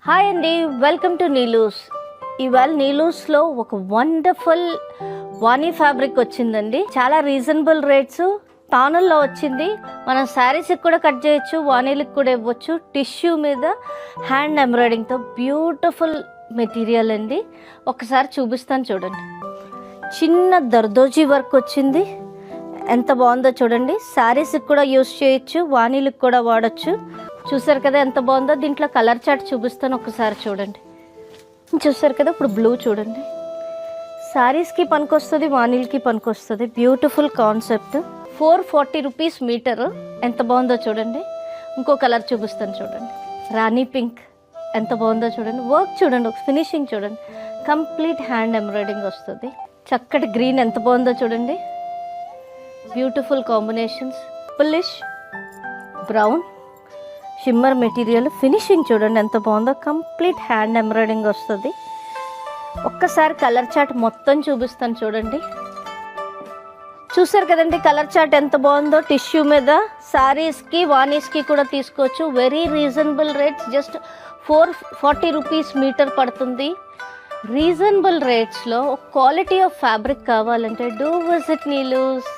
Hi అండి, welcome to Neelu's. ఇవాళ నీలూస్లో ఒక వండర్ఫుల్ వాణి ఫ్యాబ్రిక్ వచ్చిందండి. చాలా రీజనబుల్ రేట్స్, టానుల్లో వచ్చింది. మనం శారీస్కి కూడా కట్ చేయొచ్చు, వాణీలకు కూడా ఇవ్వచ్చు. టిష్యూ మీద హ్యాండ్ ఎంబ్రాయిడింగ్తో బ్యూటిఫుల్ మెటీరియల్ అండి. ఒకసారి చూపిస్తాను చూడండి. చిన్న దర్దోజీ వర్క్ వచ్చింది, ఎంత బాగుందో చూడండి. శారీస్కి కూడా యూస్ చేయొచ్చు, వాణీలకు కూడా వాడచ్చు. చూసారు కదా ఎంత బాగుందో. దీంట్లో కలర్ చార్ట్ చూపిస్తాను, ఒకసారి చూడండి. చూసారు కదా, ఇప్పుడు బ్లూ చూడండి. శారీస్కి పనికొస్తుంది, వాణీలకి పనికొస్తుంది. Beautiful concept. 440 rupees metre. ఎంత బాగుందో చూడండి. ఇంకో కలర్ చూపిస్తాను చూడండి, రాణి పింక్. ఎంత బాగుందో చూడండి. వర్క్ చూడండి, ఒక ఫినిషింగ్ చూడండి. కంప్లీట్ హ్యాండ్ ఎంబ్రాయిడింగ్ వస్తుంది. చక్కటి గ్రీన్ ఎంత బాగుందో చూడండి. Beautiful combinations. పుల్లిష్ బ్రౌన్ షిమ్మర్ మెటీరియల్. ఫినిషింగ్ చూడండి ఎంత బాగుందో. కంప్లీట్ హ్యాండ్ ఎంబ్రాయిడింగ్ వస్తుంది. ఒక్కసారి కలర్ చార్ట్ మొత్తం చూపిస్తాను చూడండి. చూసారు కదండి కలర్ చార్ట్ ఎంత బాగుందో. టిష్యూ మీద శారీస్కి వాణీస్కి కూడా తీసుకోవచ్చు. Very reasonable rates. Just 440 rupees metre పడుతుంది. రీజనబుల్ రేట్స్లో క్వాలిటీ ఆఫ్ ఫ్యాబ్రిక్ కావాలంటే డూ విజిట్ నీలూస్.